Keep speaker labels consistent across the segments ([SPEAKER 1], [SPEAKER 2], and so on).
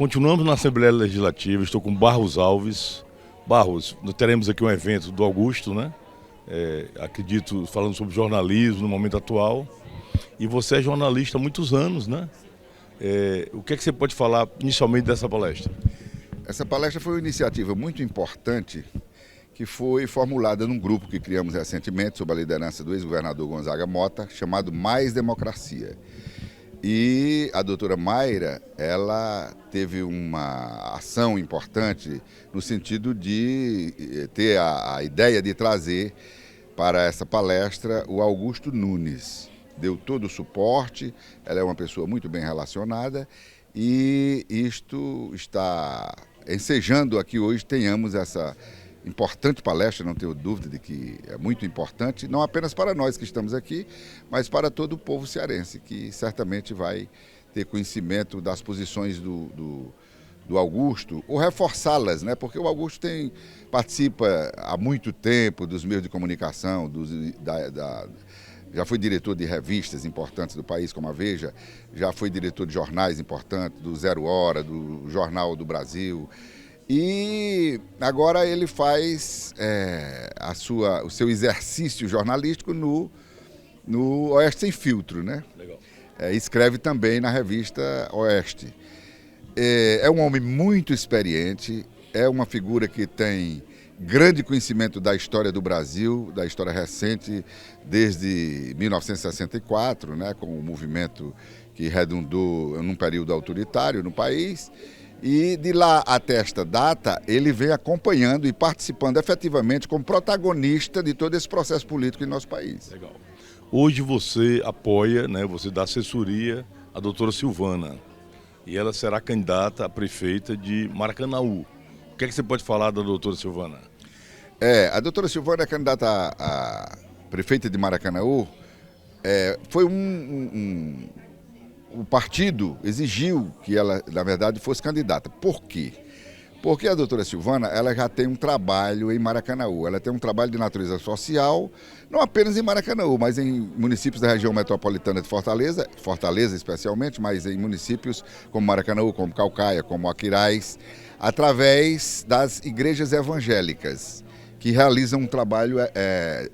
[SPEAKER 1] Continuamos na Assembleia Legislativa, estou com Barros Alves. Barros, nós teremos aqui um evento do Augusto, né? Acredito, falando sobre jornalismo no momento atual. E você é jornalista há muitos anos, né? O que é que você pode falar inicialmente dessa palestra?
[SPEAKER 2] Essa palestra foi uma iniciativa muito importante que foi formulada num grupo que criamos recentemente sob a liderança do ex-governador Gonzaga Mota, chamado Mais Democracia. E a doutora Mayra, ela teve uma ação importante no sentido de ter a ideia de trazer para essa palestra o Augusto Nunes. Deu todo o suporte, ela é uma pessoa muito bem relacionada e isto está ensejando aqui hoje tenhamos essa importante palestra, não tenho dúvida de que é muito importante, não apenas para nós que estamos aqui, mas para todo o povo cearense, que certamente vai ter conhecimento das posições do Augusto, ou reforçá-las, né? Porque o Augusto participa há muito tempo dos meios de comunicação, já foi diretor de revistas importantes do país, como a Veja, já foi diretor de jornais importantes, do Zero Hora, do Jornal do Brasil. E agora ele faz o seu exercício jornalístico no Oeste Sem Filtro, né?
[SPEAKER 1] Legal.
[SPEAKER 2] Escreve também na revista Oeste. É um homem muito experiente, é uma figura que tem grande conhecimento da história do Brasil, da história recente, desde 1964, né, com o movimento que redundou num período autoritário no país. E de lá até esta data, ele vem acompanhando e participando efetivamente como protagonista de todo esse processo político em nosso país.
[SPEAKER 1] Legal. Hoje você apoia, né, você dá assessoria à doutora Silvana. E ela será candidata a prefeita de Maracanaú. O que é que você pode falar da doutora Silvana?
[SPEAKER 2] A doutora Silvana é candidata a prefeita de Maracanaú. Foi o partido exigiu que ela, na verdade, fosse candidata. Por quê? Porque a doutora Silvana ela já tem um trabalho em Maracanaú. Ela tem um trabalho de natureza social, não apenas em Maracanaú, mas em municípios da região metropolitana de Fortaleza, Fortaleza especialmente, mas em municípios como Maracanaú, como Caucaia, como Aquiraz, através das igrejas evangélicas, que realizam um trabalho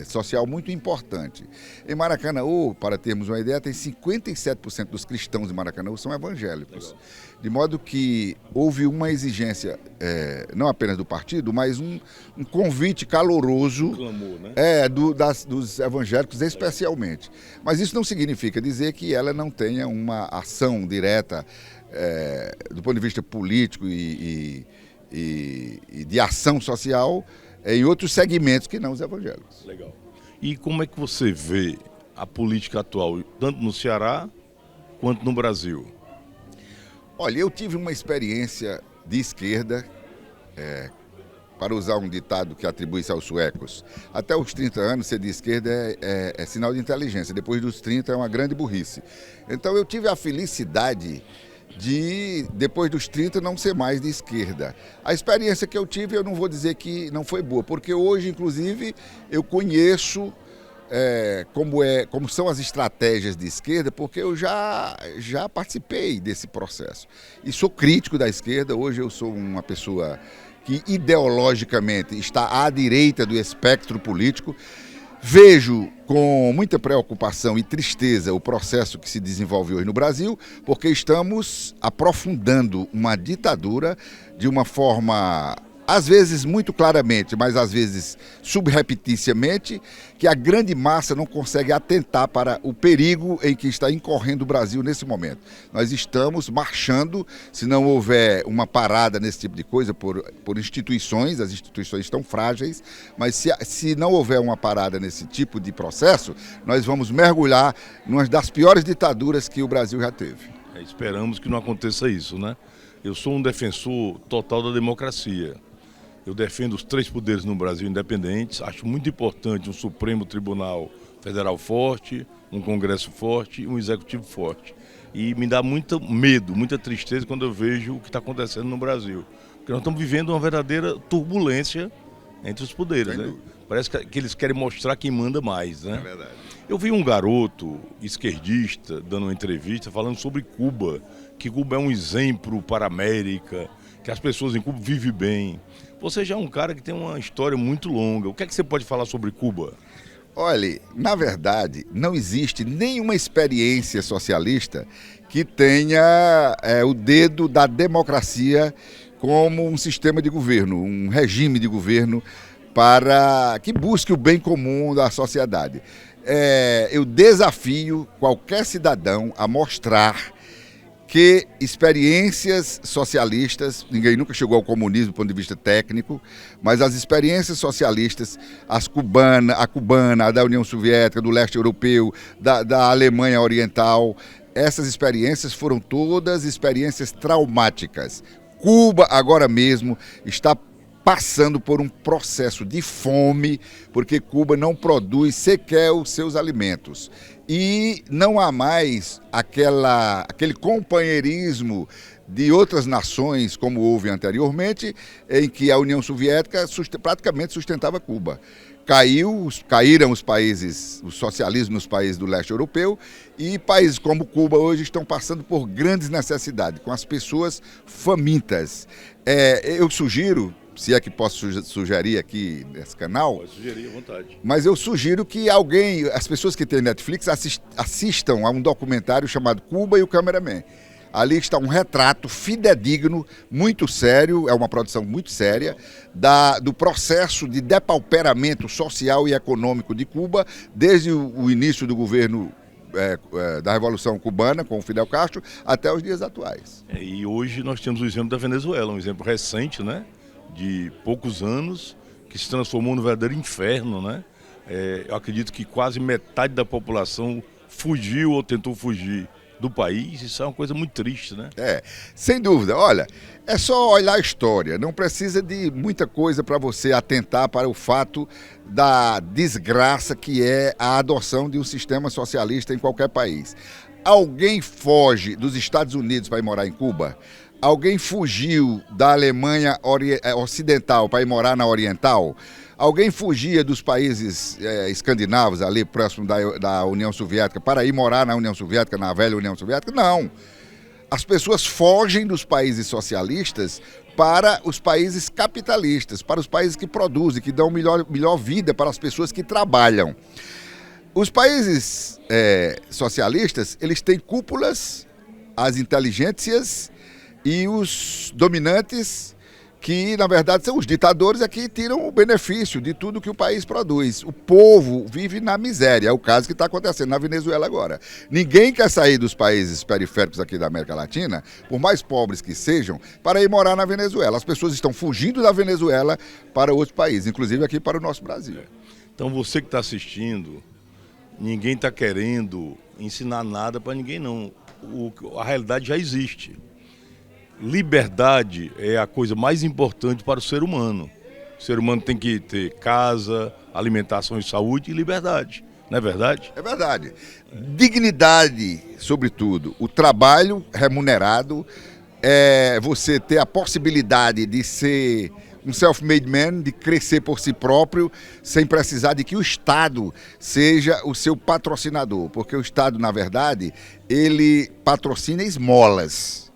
[SPEAKER 2] social muito importante. Em Maracanaú, para termos uma ideia, tem 57% dos cristãos de Maracanaú são evangélicos.
[SPEAKER 1] Legal.
[SPEAKER 2] De modo que houve uma exigência, não apenas do partido, mas um convite caloroso
[SPEAKER 1] Clamor, né?
[SPEAKER 2] dos evangélicos especialmente. Mas isso não significa dizer que ela não tenha uma ação direta do ponto de vista político e de ação social em outros segmentos que não os evangélicos.
[SPEAKER 1] Legal. E como é que você vê a política atual, tanto no Ceará quanto no Brasil?
[SPEAKER 2] Olha, eu tive uma experiência de esquerda, para usar um ditado que atribui-se aos suecos. Até os 30 anos ser de esquerda é sinal de inteligência, depois dos 30 é uma grande burrice. Então eu tive a felicidade de, depois dos 30, não ser mais de esquerda. A experiência que eu tive, eu não vou dizer que não foi boa, porque hoje, inclusive, eu conheço como são as estratégias de esquerda, porque eu já participei desse processo. E sou crítico da esquerda, hoje eu sou uma pessoa que ideologicamente está à direita do espectro político. Vejo com muita preocupação e tristeza o processo que se desenvolve hoje no Brasil, porque estamos aprofundando uma ditadura de uma forma, às vezes muito claramente, mas às vezes subrepticiamente, que a grande massa não consegue atentar para o perigo em que está incorrendo o Brasil nesse momento. Nós estamos marchando, se não houver uma parada nesse tipo de coisa, por instituições, as instituições estão frágeis, mas se não houver uma parada nesse tipo de processo, nós vamos mergulhar numa das piores ditaduras que o Brasil já teve.
[SPEAKER 1] Esperamos que não aconteça isso, né? Eu sou um defensor total da democracia. Eu defendo os 3 poderes no Brasil independentes. Acho muito importante um Supremo Tribunal Federal forte, um Congresso forte e um Executivo forte. E me dá muito medo, muita tristeza quando eu vejo o que está acontecendo no Brasil. Porque nós estamos vivendo uma verdadeira turbulência entre os poderes, né? Parece que eles querem mostrar quem manda mais, né?
[SPEAKER 2] É verdade.
[SPEAKER 1] Eu vi um garoto esquerdista dando uma entrevista falando sobre Cuba, que Cuba é um exemplo para a América, que as pessoas em Cuba vivem bem. Você já é um cara que tem uma história muito longa. O que é que você pode falar sobre Cuba?
[SPEAKER 2] Olha, na verdade, não existe nenhuma experiência socialista que tenha o dedo da democracia como um sistema de governo, um regime de governo para que busque o bem comum da sociedade. Eu desafio qualquer cidadão a mostrar que experiências socialistas, ninguém nunca chegou ao comunismo do ponto de vista técnico, mas as experiências socialistas, a cubana, a da União Soviética, do leste europeu, da Alemanha Oriental, essas experiências foram todas experiências traumáticas. Cuba, agora mesmo, está passando por um processo de fome, porque Cuba não produz sequer os seus alimentos. E não há mais aquele companheirismo de outras nações, como houve anteriormente, em que a União Soviética praticamente sustentava Cuba. Caíram os países, o socialismo nos países do leste europeu, e países como Cuba hoje estão passando por grandes necessidades, com as pessoas famintas. Eu sugiro, se é que posso sugerir aqui nesse canal...
[SPEAKER 1] Pode sugerir à vontade.
[SPEAKER 2] Mas eu sugiro que as pessoas que têm Netflix, assistam a um documentário chamado Cuba e o Cameraman. Ali está um retrato fidedigno, muito sério, é uma produção muito séria, do processo de depauperamento social e econômico de Cuba, desde o início do governo da Revolução Cubana, com o Fidel Castro, até os dias atuais.
[SPEAKER 1] E hoje nós temos o exemplo da Venezuela, um exemplo recente, né? De poucos anos, que se transformou num verdadeiro inferno, né? Eu acredito que quase metade da população fugiu ou tentou fugir do país. Isso é uma coisa muito triste, né?
[SPEAKER 2] Sem dúvida. Olha, é só olhar a história, não precisa de muita coisa para você atentar para o fato da desgraça que é a adoção de um sistema socialista em qualquer país. Alguém foge dos Estados Unidos para ir morar em Cuba? Alguém fugiu da Alemanha Ocidental para ir morar na Oriental? Alguém fugia dos países escandinavos, ali próximo da União Soviética, para ir morar na União Soviética, na velha União Soviética? Não. As pessoas fogem dos países socialistas para os países capitalistas, para os países que produzem, que dão melhor vida para as pessoas que trabalham. Os países socialistas, eles têm cúpulas, as inteligências e os dominantes, que na verdade são os ditadores, que tiram o benefício de tudo que o país produz. O povo vive na miséria, é o caso que está acontecendo na Venezuela agora. Ninguém quer sair dos países periféricos aqui da América Latina, por mais pobres que sejam, para ir morar na Venezuela. As pessoas estão fugindo da Venezuela para outros países, inclusive aqui para o nosso Brasil.
[SPEAKER 1] Então você que está assistindo, ninguém está querendo ensinar nada para ninguém, não. A realidade já existe. Liberdade é a coisa mais importante para o ser humano. O ser humano tem que ter casa, alimentação e saúde e liberdade. Não é verdade?
[SPEAKER 2] É verdade. Dignidade, sobretudo. O trabalho remunerado, você ter a possibilidade de ser um self-made man, de crescer por si próprio, sem precisar de que o Estado seja o seu patrocinador. Porque o Estado, na verdade, ele patrocina esmolas.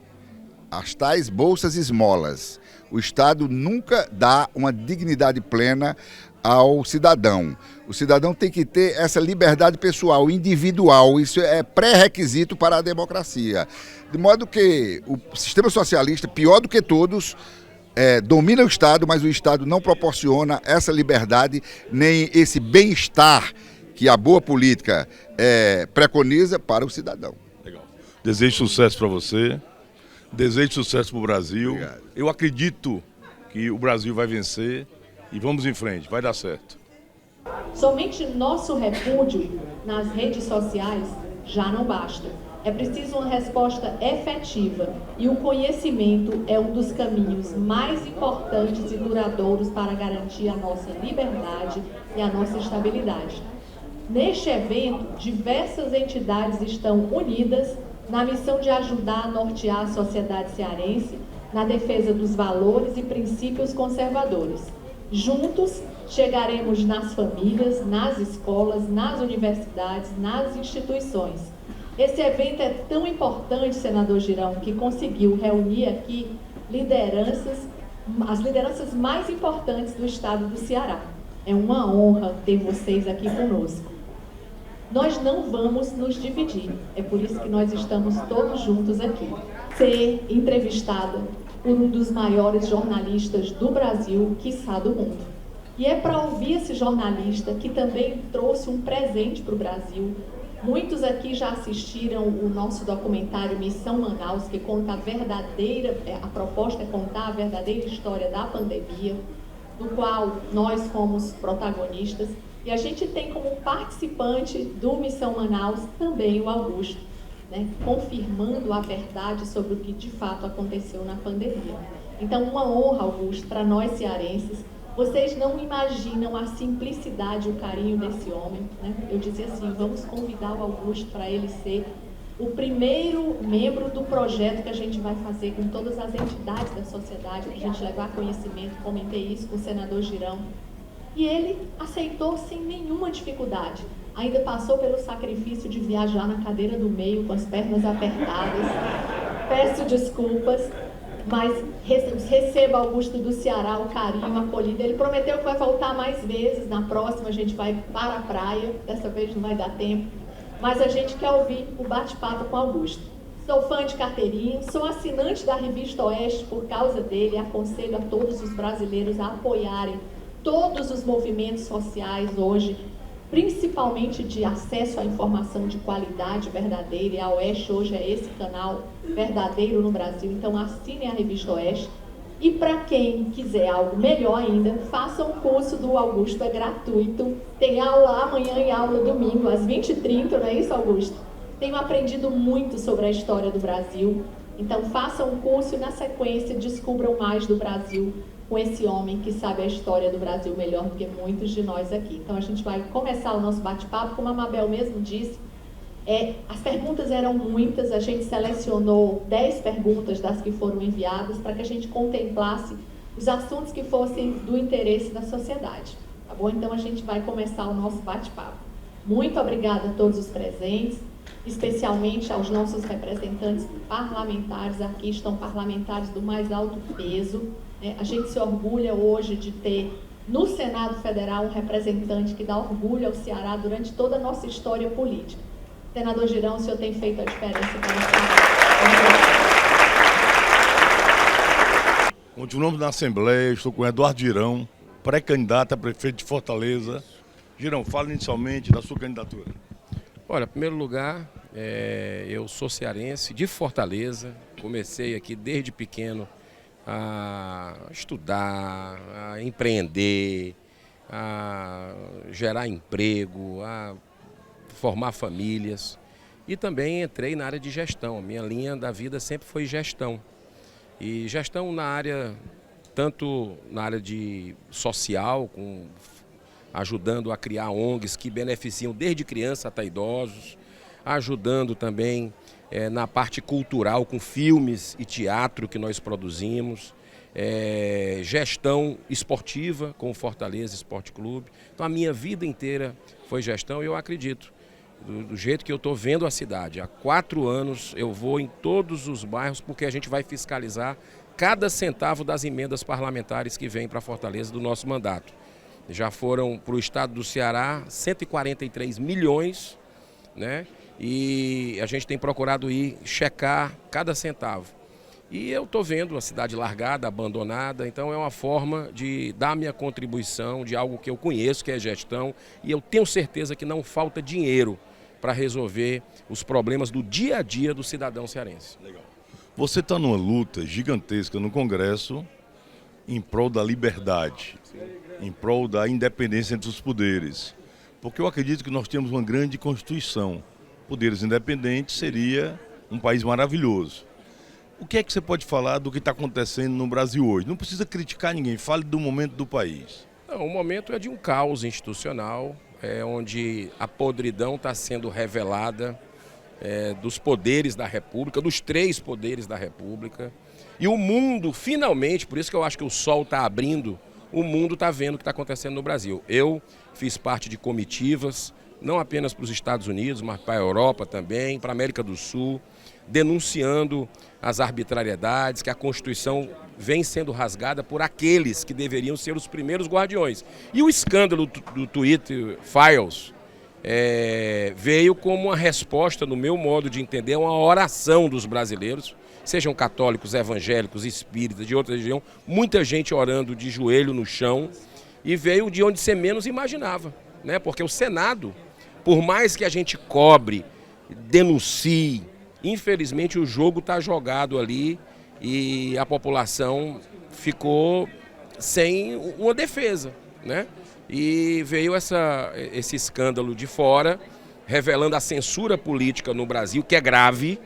[SPEAKER 2] As tais bolsas esmolas. O Estado nunca dá uma dignidade plena ao cidadão. O cidadão tem que ter essa liberdade pessoal, individual. Isso é pré-requisito para a democracia. De modo que o sistema socialista, pior do que todos, domina o Estado, mas o Estado não proporciona essa liberdade, nem esse bem-estar que a boa política preconiza para o cidadão.
[SPEAKER 1] Legal. Desejo sucesso para você. Desejo sucesso para o Brasil.
[SPEAKER 2] Obrigado.
[SPEAKER 1] Eu acredito que o Brasil vai vencer e vamos em frente, vai dar certo.
[SPEAKER 3] Somente nosso repúdio nas redes sociais já não basta. É preciso uma resposta efetiva e o conhecimento é um dos caminhos mais importantes e duradouros para garantir a nossa liberdade e a nossa estabilidade. Neste evento, diversas entidades estão unidas na missão de ajudar a nortear a sociedade cearense na defesa dos valores e princípios conservadores. Juntos, chegaremos nas famílias, nas escolas, nas universidades, nas instituições. Esse evento é tão importante, senador Girão, que conseguiu reunir aqui as lideranças mais importantes do estado do Ceará. É uma honra ter vocês aqui conosco. Nós não vamos nos dividir, é por isso que nós estamos todos juntos aqui. Ser entrevistada por um dos maiores jornalistas do Brasil, quiçá do mundo. E é para ouvir esse jornalista que também trouxe um presente para o Brasil. Muitos aqui já assistiram o nosso documentário Missão Manaus, que conta a proposta é contar a verdadeira história da pandemia, do qual nós fomos protagonistas. E a gente tem como participante do Missão Manaus também o Augusto, né, confirmando a verdade sobre o que de fato aconteceu na pandemia. Então, uma honra, Augusto, para nós cearenses. Vocês não imaginam a simplicidade e o carinho desse homem, né? Eu dizia assim, vamos convidar o Augusto para ele ser o primeiro membro do projeto que a gente vai fazer com todas as entidades da sociedade, para a gente levar conhecimento. Comentei isso com o senador Girão. E ele aceitou sem nenhuma dificuldade. Ainda passou pelo sacrifício de viajar na cadeira do meio, com as pernas apertadas. Peço desculpas, mas receba Augusto do Ceará o carinho, a acolhida. Ele prometeu que vai voltar mais vezes. Na próxima a gente vai para a praia. Dessa vez não vai dar tempo. Mas a gente quer ouvir o bate-papo com Augusto. Sou fã de carteirinha, sou assinante da Revista Oeste por causa dele. Aconselho a todos os brasileiros a apoiarem todos os movimentos sociais hoje, principalmente de acesso à informação de qualidade verdadeira, e a Oeste hoje é esse canal verdadeiro no Brasil. Então assinem a Revista Oeste. E para quem quiser algo melhor ainda, faça um curso do Augusto, é gratuito. Tem aula amanhã e aula domingo, às 20h30, não é isso, Augusto? Tenho aprendido muito sobre a história do Brasil. Então façam um curso e na sequência descubram mais do Brasil com esse homem que sabe a história do Brasil melhor do que muitos de nós aqui. Então a gente vai começar o nosso bate-papo, como a Mabel mesmo disse. As perguntas eram muitas, a gente selecionou 10 perguntas das que foram enviadas para que a gente contemplasse os assuntos que fossem do interesse da sociedade. Tá bom? Então a gente vai começar o nosso bate-papo. Muito obrigada a todos os presentes, especialmente aos nossos representantes parlamentares. Aqui estão parlamentares do mais alto peso. A gente se orgulha hoje de ter no Senado Federal um representante que dá orgulho ao Ceará durante toda a nossa história política. Senador Girão, o senhor tem feito a diferença para o Estado.
[SPEAKER 1] Continuamos na Assembleia, estou com o Eduardo Girão, pré-candidato a prefeito de Fortaleza. Girão, fala inicialmente da sua candidatura.
[SPEAKER 4] Olha, em primeiro lugar, eu sou cearense, de Fortaleza, comecei aqui desde pequeno a estudar, a empreender, a gerar emprego, a formar famílias, e também entrei na área de gestão. A minha linha da vida sempre foi gestão, e gestão na área, tanto na área de social, ajudando a criar ONGs que beneficiam desde criança até idosos, ajudando também na parte cultural com filmes e teatro que nós produzimos, gestão esportiva com o Fortaleza Esporte Clube. Então a minha vida inteira foi gestão, e eu acredito, do jeito que eu estou vendo a cidade. Há 4 anos eu vou em todos os bairros, porque a gente vai fiscalizar cada centavo das emendas parlamentares que vêm para Fortaleza do nosso mandato. Já foram para o estado do Ceará 143 milhões, né? E a gente tem procurado ir checar cada centavo. E eu estou vendo a cidade largada, abandonada, então é uma forma de dar minha contribuição de algo que eu conheço, que é gestão, e eu tenho certeza que não falta dinheiro para resolver os problemas do dia a dia do cidadão cearense.
[SPEAKER 1] Legal. Você está numa luta gigantesca no Congresso em prol da liberdade, em prol da independência entre os poderes, porque eu acredito que nós temos uma grande Constituição. Poderes independentes seria um país maravilhoso. O que é que você pode falar do que está acontecendo no Brasil hoje? Não precisa criticar ninguém, fale do momento do país.
[SPEAKER 4] Não, o momento é de um caos institucional, onde a podridão está sendo revelada dos poderes da República, dos 3 poderes da República. E o mundo, finalmente, por isso que eu acho que o sol está abrindo, o mundo está vendo o que está acontecendo no Brasil. Eu fiz parte de comitivas não apenas para os Estados Unidos, mas para a Europa também, para a América do Sul, denunciando as arbitrariedades, que a Constituição vem sendo rasgada por aqueles que deveriam ser os primeiros guardiões. E o escândalo do Twitter Files veio como uma resposta, no meu modo de entender, uma oração dos brasileiros, sejam católicos, evangélicos, espíritas, de outra religião, muita gente orando de joelho no chão, e veio de onde você menos imaginava, né? Porque o Senado, por mais que a gente cobre, denuncie, infelizmente o jogo está jogado ali e a população ficou sem uma defesa, né? E veio esse escândalo de fora, revelando a censura política no Brasil, que é grave,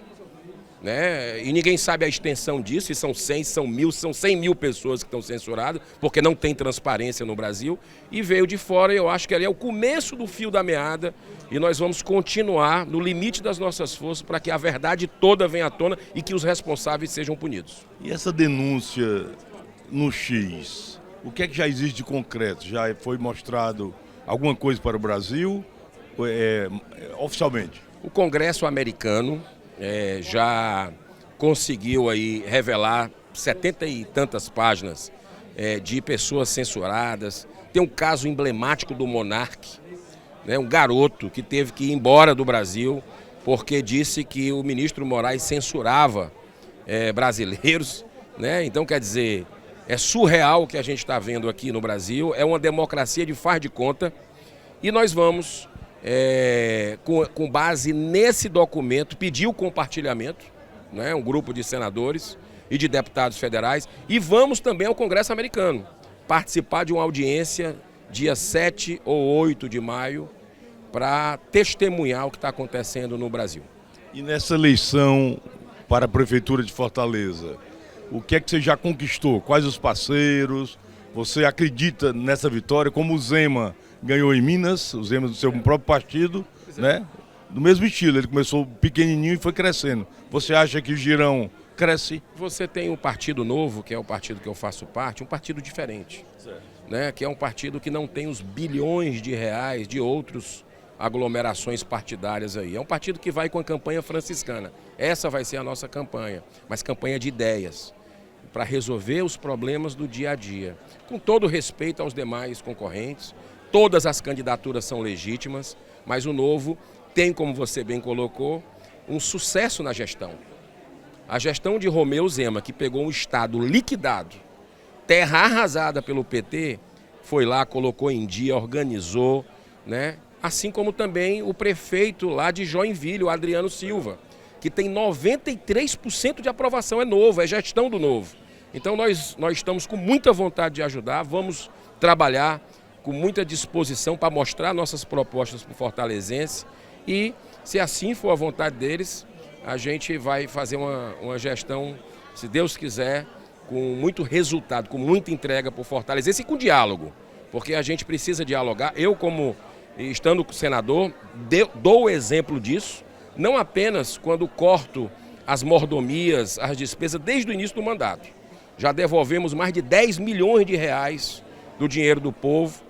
[SPEAKER 4] né? E ninguém sabe a extensão disso, se são 100, são 1000, são 100 mil pessoas que estão censuradas, porque não tem transparência no Brasil. E veio de fora, eu acho que ali é o começo do fio da meada, e nós vamos continuar no limite das nossas forças para que a verdade toda venha à tona e que os responsáveis sejam punidos.
[SPEAKER 1] E essa denúncia no X, o que é que já existe de concreto? Já foi mostrado alguma coisa para o Brasil oficialmente?
[SPEAKER 4] O Congresso americano já conseguiu aí revelar 70 e tantas páginas de pessoas censuradas. Tem um caso emblemático do Monark, né, um garoto que teve que ir embora do Brasil porque disse que o ministro Moraes censurava brasileiros, né? Então, quer dizer, é surreal o que a gente está vendo aqui no Brasil, é uma democracia de faz de conta, e nós vamos, com base nesse documento, pedir o compartilhamento, né, um grupo de senadores e de deputados federais, e vamos também ao Congresso americano participar de uma audiência dia 7 ou 8 de maio para testemunhar o que está acontecendo no Brasil.
[SPEAKER 1] E nessa eleição para a Prefeitura de Fortaleza, o que é que você já conquistou? Quais os parceiros? Você acredita nessa vitória? Como o Zema ganhou em Minas, o Zema do seu próprio partido, né? Do mesmo estilo, ele começou pequenininho e foi crescendo. Você acha que o Girão cresce?
[SPEAKER 4] Você tem um partido novo, que é o partido que eu faço parte, um partido diferente, né? Que é um partido que não tem os bilhões de reais de outros aglomerações partidárias aí. É um partido que vai com a campanha franciscana. Essa vai ser a nossa campanha, mas campanha de ideias, para resolver os problemas do dia a dia. Com todo respeito aos demais concorrentes, todas as candidaturas são legítimas, mas o Novo tem, como você bem colocou, um sucesso na gestão. A gestão de Romeu Zema, que pegou um estado liquidado, terra arrasada pelo PT, foi lá, colocou em dia, organizou, né? Assim como também o prefeito lá de Joinville, o Adriano Silva, que tem 93% de aprovação, é novo, é gestão do Novo. Então nós estamos com muita vontade de ajudar, vamos trabalhar com muita disposição para mostrar nossas propostas para o fortalezense, e se assim for a vontade deles, a gente vai fazer uma gestão, se Deus quiser, com muito resultado, com muita entrega para o fortalezense e com diálogo, porque a gente precisa dialogar. Eu, como estando senador, dou o exemplo disso, não apenas quando corto as mordomias, as despesas desde o início do mandato. Já devolvemos mais de 10 milhões de reais do dinheiro do povo,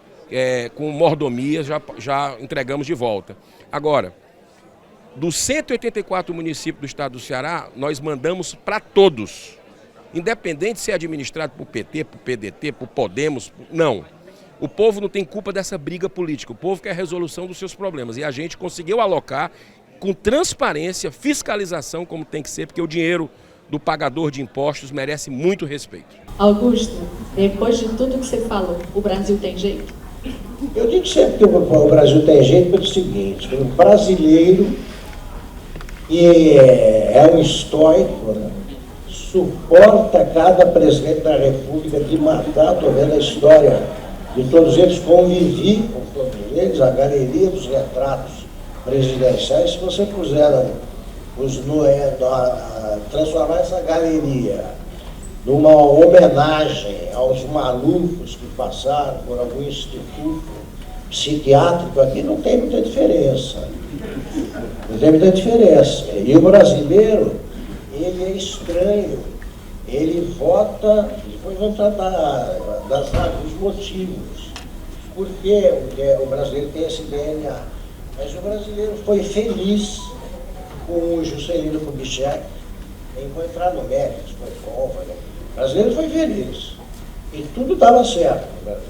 [SPEAKER 4] com mordomias, já entregamos de volta. Agora, dos 184 municípios do estado do Ceará, nós mandamos para todos, independente se é administrado por PT, por PDT, por Podemos, não. O povo não tem culpa dessa briga política, o povo quer a resolução dos seus problemas, e a gente conseguiu alocar com transparência, fiscalização, como tem que ser, porque o dinheiro do pagador de impostos merece muito respeito.
[SPEAKER 3] Augusto, depois de tudo que você falou, o Brasil tem jeito?
[SPEAKER 5] Eu digo sempre que o Brasil tem jeito pelo seguinte: o brasileiro, que é um estoico, né, suporta cada presidente da República de matar. Estou vendo a história de todos eles, convivi com todos eles, a galeria dos retratos presidenciais. Se você puser transformar essa galeria numa homenagem aos malucos que passaram por algum instituto psiquiátrico aqui, não tem muita diferença. Não tem muita diferença. E o brasileiro, ele é estranho. Ele vota, depois vão tratar dos motivos. Por que o brasileiro tem esse DNA? Mas o brasileiro foi feliz com o Juscelino Kubitschek, nem vou entrar no mérito, foi bom, foi bom. O brasileiro foi feliz. E tudo dava certo no Brasil.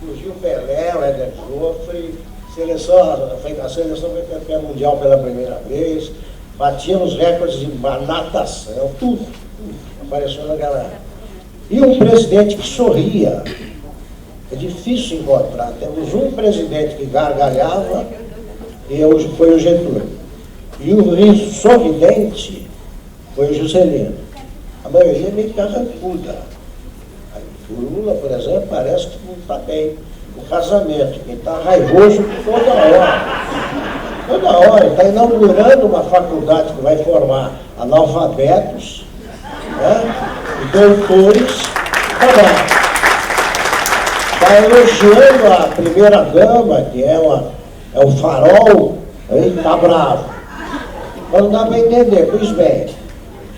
[SPEAKER 5] Inclusive o Pelé, o Éder Joffre, a seleção foi campeã mundial pela primeira vez, batíamos recordes de natação, tudo apareceu na galera. E um presidente que sorria. É difícil encontrar. Temos um presidente que gargalhava, e hoje foi o Getúlio. E o riso sorridente foi o Juscelino. A maioria é meio carrancuda. O Lula, por exemplo, parece que não está bem no casamento, ele está raivoso toda hora. Toda hora, ele está inaugurando uma faculdade que vai formar analfabetos, né, e doutores. Está elogiando a primeira-dama, que é o farol, ele está bravo. Mas não dá para entender. Pois bem,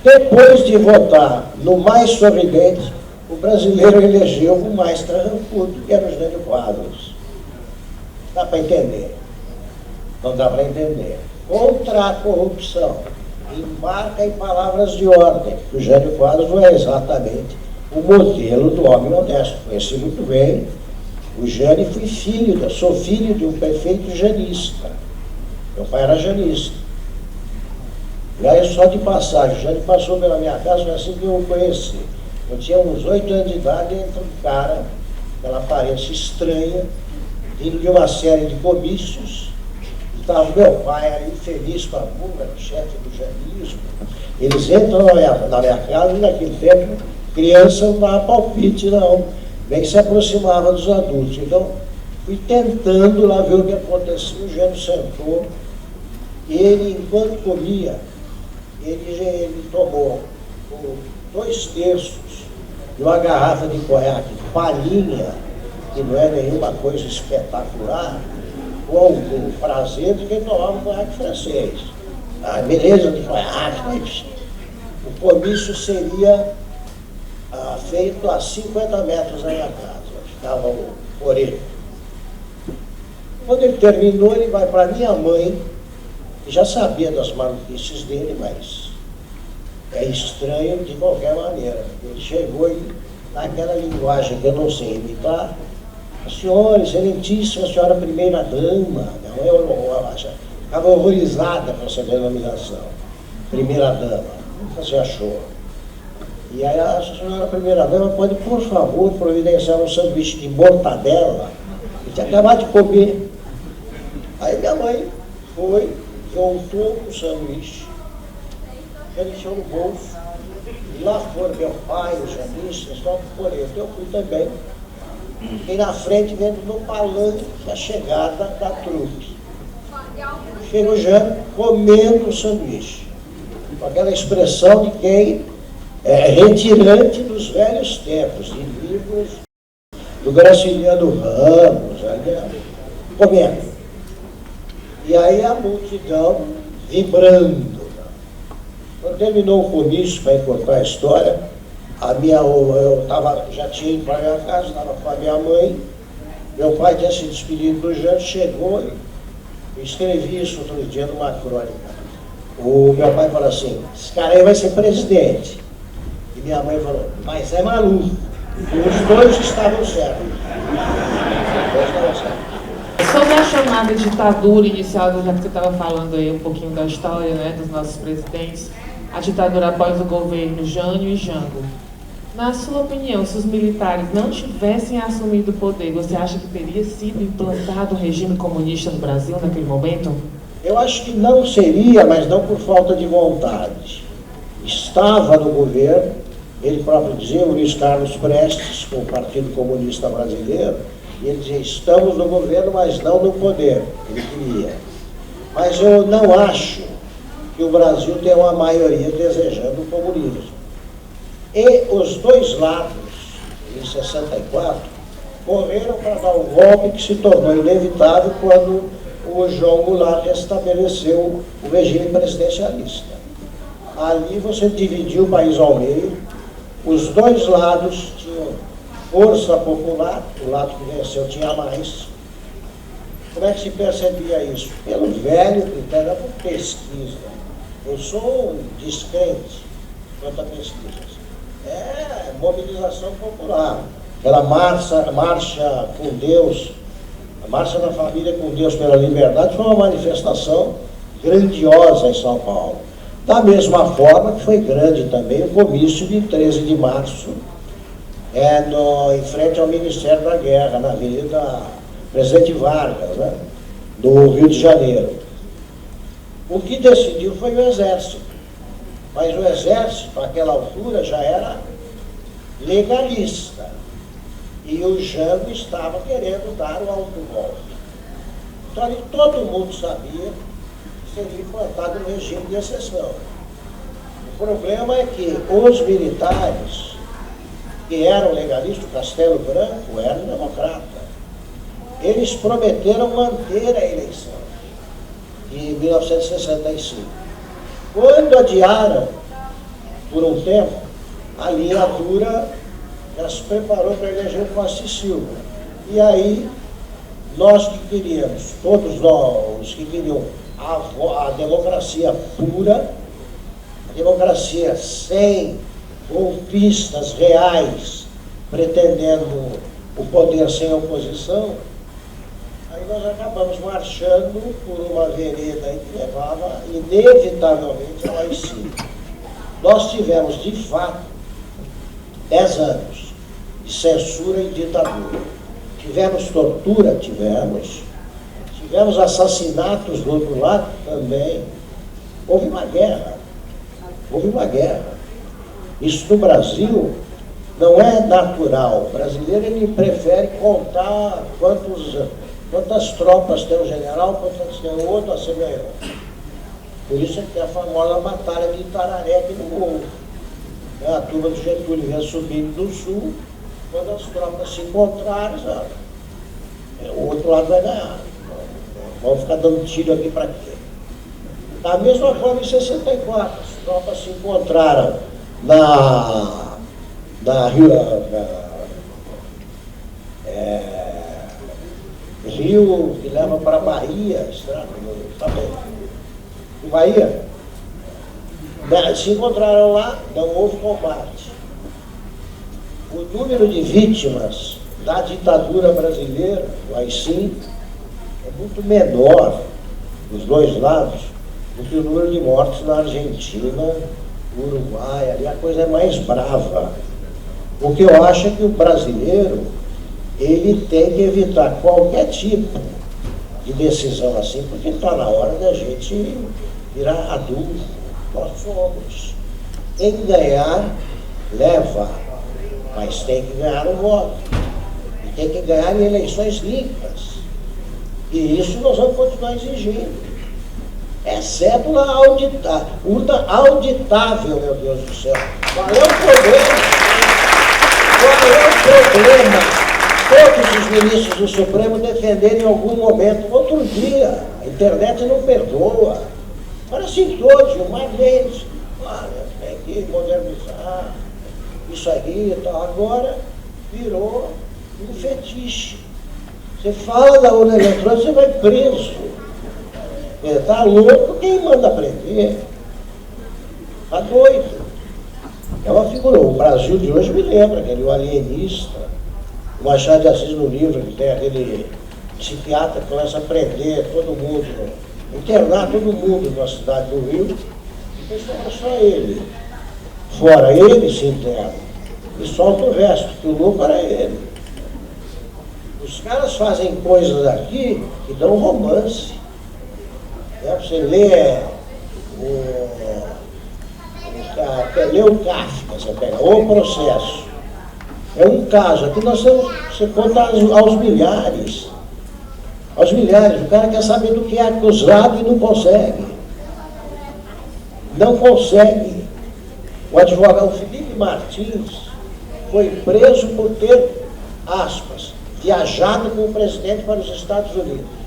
[SPEAKER 5] depois de votar no mais sorridente, o brasileiro elegeu o mais carrancudo, que era o Jânio Quadros. Dá para entender? Não dá para entender. Contra a corrupção, embarca em palavras de ordem, que o Jânio Quadros não é exatamente o modelo do homem honesto. Conheci muito bem. O Jânio sou filho de um prefeito janista. Meu pai era janista. E aí, só de passagem, o Jânio passou pela minha casa, foi assim que eu o conheci. Eu tinha uns 8 anos de idade, entra um cara, aquela aparência estranha, vindo de uma série de comícios. Estava meu pai ali feliz com a bunda, o chefe do janismo. Eles entram na minha casa e naquele tempo, criança não dava palpite, não. Nem se aproximava dos adultos. Então, fui tentando lá ver o que acontecia. O Jânio sentou. E ele, enquanto comia, ele tomou 2/3 de uma garrafa de conhaque Palhinha, que não é nenhuma coisa espetacular, com o prazer de quem tomava um conhaque francês. A beleza de conhaque, mas o comício seria feito a 50 metros da minha casa. Ficava o Orelho. Quando ele terminou, ele vai para minha mãe, que já sabia das maluquices dele, mas é estranho de qualquer maneira. Ele chegou e, naquela linguagem que eu não sei imitar, a senhora, excelentíssima, a senhora primeira-dama, ficava horrorizada com essa denominação, primeira-dama, nunca se achou. E aí a senhora primeira-dama pode, por favor, providenciar um sanduíche de mortadela, que tinha acabado de comer. Aí minha mãe foi, voltou com o sanduíche, ele encheu no bolso, e lá foram meu pai, os janistas, só por ele. Eu fui também. Fiquei na frente, vendo no palanque a chegada da trupe. Chega o Jânio comendo o sanduíche, com aquela expressão de quem é retirante dos velhos tempos, de livros do Graciliano Ramos, comendo. E aí a multidão vibrando. Quando terminou o comício, para encurtar a história, já tinha ido para a minha casa, estava com a minha mãe, meu pai tinha se despedido do Jânio, chegou e eu escrevi isso outro dia numa crônica. O meu pai falou assim, esse cara aí vai ser presidente. E minha mãe falou, mas é maluco. E os dois estavam certos.
[SPEAKER 6] Sobre a chamada ditadura inicial, já que você estava falando aí um pouquinho da história, né, dos nossos presidentes, a ditadura após o governo Jânio e Jango. Na sua opinião, se os militares não tivessem assumido o poder, você acha que teria sido implantado o regime comunista no Brasil naquele momento?
[SPEAKER 5] Eu acho que não seria, mas não por falta de vontade. Estava no governo, ele próprio dizia, o Luiz Carlos Prestes, com o Partido Comunista Brasileiro, e ele dizia, estamos no governo, mas não no poder. Ele queria. Mas eu não acho que o Brasil tem uma maioria desejando o comunismo. E os dois lados, em 64, correram para dar um golpe que se tornou inevitável quando o João Goulart restabeleceu o regime presidencialista. Ali você dividiu o país ao meio, os dois lados tinham força popular, o lado que venceu tinha mais, Como é que se percebia isso? Pelo velho critério, por pesquisa. Eu sou um descrente quanto a pesquisas. É mobilização popular. Aquela marcha com Deus, a Marcha da Família com Deus pela Liberdade, foi uma manifestação grandiosa em São Paulo. Da mesma forma que foi grande também o comício de 13 de março, em frente ao Ministério da Guerra, na Avenida Presidente Vargas, né, do Rio de Janeiro. O que decidiu foi o Exército. Mas o Exército, àquela altura, já era legalista. E o Jango estava querendo dar o autogolpe. Então ali todo mundo sabia que seria implantado um regime de exceção. O problema é que os militares, que eram legalistas, o Castelo Branco era democrata. Eles prometeram manter a eleição de 1965. Quando adiaram por um tempo, a linha dura já se preparou para eleger o Costa Silva. E aí, nós que queríamos, todos nós que queriam a democracia pura, a democracia sem golpistas reais, pretendendo o poder sem oposição, aí nós acabamos marchando por uma vereda que levava, inevitavelmente, ao AI-5. Nós tivemos, de fato, 10 anos de censura e ditadura. Tivemos tortura? Tivemos. Tivemos assassinatos do outro lado? Também. Houve uma guerra. Houve uma guerra. Isso no Brasil não é natural. O brasileiro ele prefere contar quantas tropas tem o general, quantas tem o outro, assim ganhou. Por isso é que tem a famosa batalha de Itararé aqui no Morro. A turma do Getúlio vinha subindo do sul, quando as tropas se encontraram, o outro lado vai ganhar. Vamos ficar dando tiro aqui para quê? Da mesma forma, em 64, as tropas se encontraram Rio, que leva para Bahia, também. Em Bahia, se encontraram lá, não houve combate. O número de vítimas da ditadura brasileira, o AI-5, é muito menor dos dois lados do que o número de mortes na Argentina, Uruguai, ali a coisa é mais brava. O que eu acho é que o brasileiro, ele tem que evitar qualquer tipo de decisão assim, porque está na hora da gente virar adulto. Nós somos. Tem que ganhar, leva, mas tem que ganhar o voto. E tem que ganhar em eleições limpas. E isso nós vamos continuar exigindo. É cédula auditável, urna auditável, meu Deus do céu. Qual é o problema? Qual é o problema? Todos os ministros do Supremo defenderem em algum momento, outro dia, a internet não perdoa. Parecem todos, o Marlene, olha, tem que modernizar, isso aqui e tal. Agora virou um fetiche. Você fala da urna eletrônica, você vai preso. Está louco, quem manda prender? Está doido. É uma figura. O Brasil de hoje me lembra, aquele o alienista, o Machado de Assis no livro, que tem aquele psiquiatra que começa a prender todo mundo, internar todo mundo na cidade do Rio, e não só ele. Fora ele se interna. E solta o resto, que o louco era ele. Os caras fazem coisas aqui que dão romance. Você lê o Kafka, você pega o processo. É um caso, aqui nós temos, você conta aos milhares. Aos milhares, o cara quer saber do que é acusado e não consegue. Não consegue. O advogado Felipe Martins foi preso por ter, aspas, viajado com o presidente para os Estados Unidos.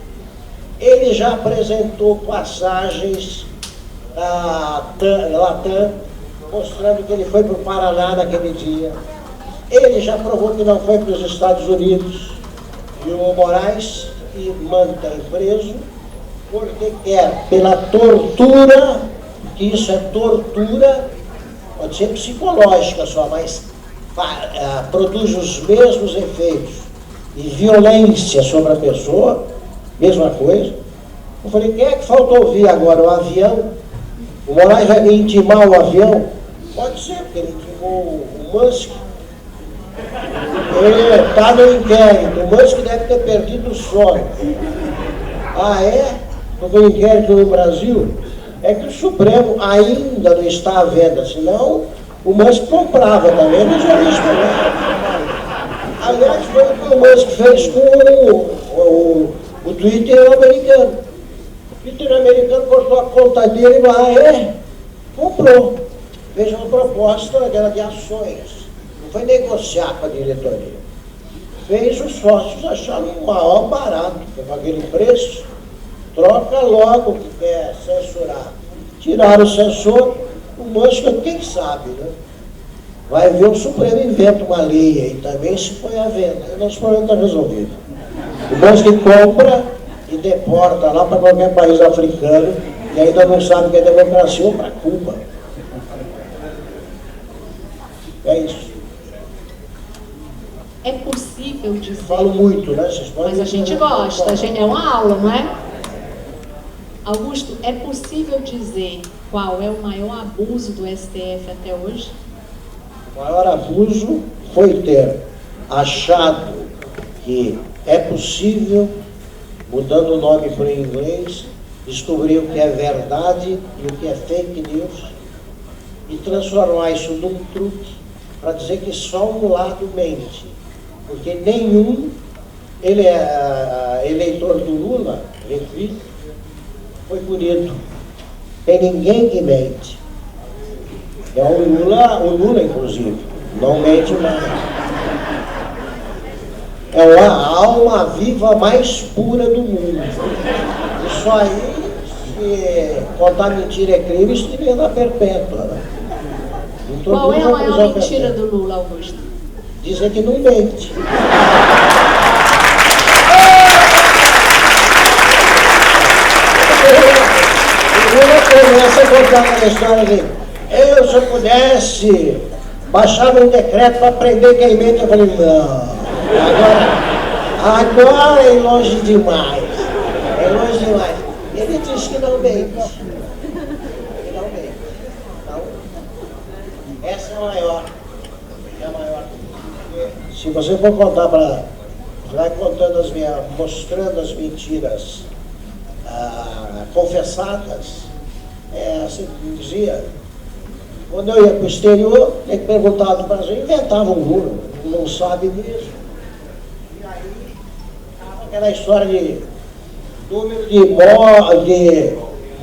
[SPEAKER 5] Ele já apresentou passagens da Latam, mostrando que ele foi para o Paraná naquele dia. Ele já provou que não foi para os Estados Unidos. E o Moraes que mantém preso porque quer, pela tortura, que isso é tortura, pode ser psicológica só, mas produz os mesmos efeitos e violência sobre a pessoa, mesma coisa. Eu falei, quem é que faltou ouvir agora? O avião? O Moraes vai intimar o avião? Pode ser, porque ele intimou o Musk. Ele está no inquérito. O Musk deve ter perdido o sono. Ah, é? Porque o inquérito no Brasil é que o Supremo ainda não está à venda, senão o Musk comprava também, mas já isso também. Aliás, foi o que o Musk fez com o Twitter americano. O Twitter americano cortou a conta dele lá, comprou. Fez uma proposta daquela de ações. Não foi negociar com a diretoria. Fez os sócios acharem o maior barato, porque com aquele preço, troca logo o que quer censurar. Tiraram o censor, o Musk, quem sabe, né? Vai ver o Supremo inventa uma lei aí também se põe à venda. O nosso problema está resolvido. O Musk compra e deporta lá para qualquer país africano que ainda não sabe o que é democracia ou para Cuba. É isso.
[SPEAKER 3] É possível dizer...
[SPEAKER 5] Falo muito, né? Vocês podem...
[SPEAKER 3] Mas a gente gosta, é uma aula, não é? Augusto, é possível dizer qual é o maior abuso do STF até hoje?
[SPEAKER 5] O maior abuso foi ter achado que é possível, mudando o nome para o inglês, descobrir o que é verdade e o que é fake news e transformar isso num truque para dizer que só um lado mente. Porque nenhum eleitor do Lula, foi punido. Tem ninguém que mente. É o Lula inclusive, não mente mais. É a alma viva mais pura do mundo. Isso aí, se contar mentira é crime, isso devia dar perpétua. Né?
[SPEAKER 3] Qual é a maior mentira do Lula, Augusto?
[SPEAKER 5] Dizer que não mente. O Lula começa a contar a história dele. Eu, se eu pudesse, baixava um decreto para prender quem mente. Eu falei, não. Agora é longe demais. É longe demais. Ele disse que não mente. Que não mente. Então, essa é a maior. É a maior. Se você for contar para... Vai contando mostrando as mentiras confessadas, assim dizia, quando eu ia para o exterior, tem que perguntar do Brasil, inventava um Lula, não sabe mesmo. E aí, aquela história de número de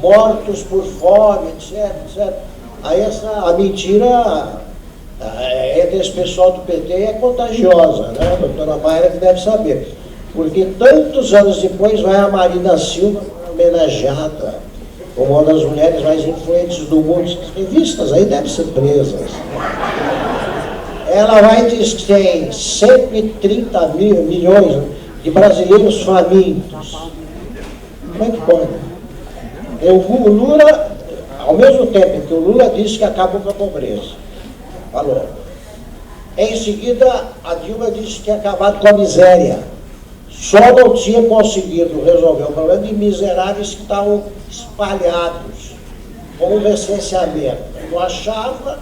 [SPEAKER 5] mortos por fome, etc, etc. Aí a mentira entre esse pessoal do PT é contagiosa, né? A doutora Mayra que deve saber. Porque tantos anos depois vai a Marina Silva homenageada como uma das mulheres mais influentes do mundo. As revistas aí devem ser presas. Ela vai dizer que tem 130 milhões de brasileiros famintos. Como é que pode? O Lula, ao mesmo tempo que o Lula disse que acabou com a pobreza, falou. Em seguida, a Dilma disse que tinha acabado com a miséria. Só não tinha conseguido resolver o problema de miseráveis que estavam espalhados, com um licenciamento. Não achava,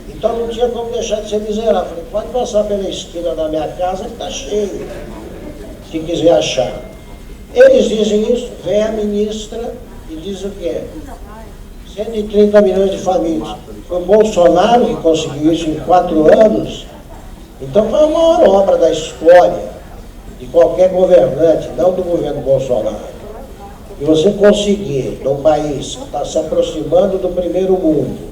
[SPEAKER 5] então não tinha como deixar de ser miserável. Falei, pode passar pela esquina da minha casa que está cheio, se quiser achar. Eles dizem isso, vem a ministra e diz o quê? 130 milhões de famílias. Foi o Bolsonaro que conseguiu isso em 4 anos. Então foi a maior obra da história de qualquer governante, não do governo Bolsonaro. E você conseguir, num país que está se aproximando do primeiro mundo,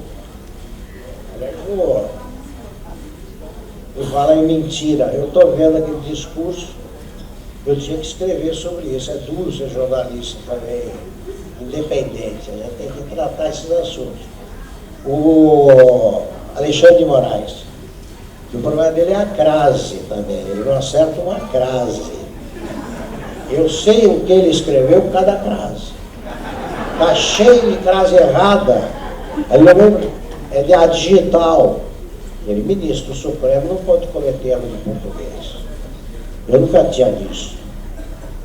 [SPEAKER 5] eu falo em mentira, eu estou vendo aquele discurso, eu tinha que escrever sobre isso. É duro ser jornalista também, independente, né? Tem que tratar esses assuntos. O Alexandre de Moraes, o problema dele é a crase também, ele não acerta uma crase. Eu sei o que ele escreveu por cada crase. Está cheio de crase errada. É de a digital. Ele, ministro, o Supremo não pode cometer erro de português. Eu nunca tinha visto.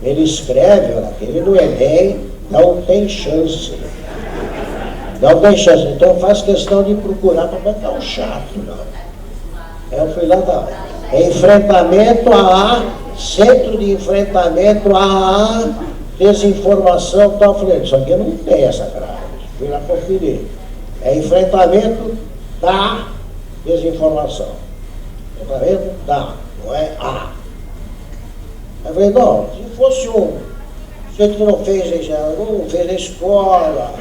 [SPEAKER 5] Ele escreve, olha, ele no Enem não tem chance. Não tem chance. Então eu faço questão de procurar para botar um chato, não. Eu fui lá, enfrentamento AA, centro de enfrentamento AA, desinformação, tal. Eu falei, isso aqui não tem essa grade. Fui lá conferir. É enfrentamento da desinformação. Enfrentamento da, não é A. Aí eu falei, não, se fosse um sujeito que não fez na escola,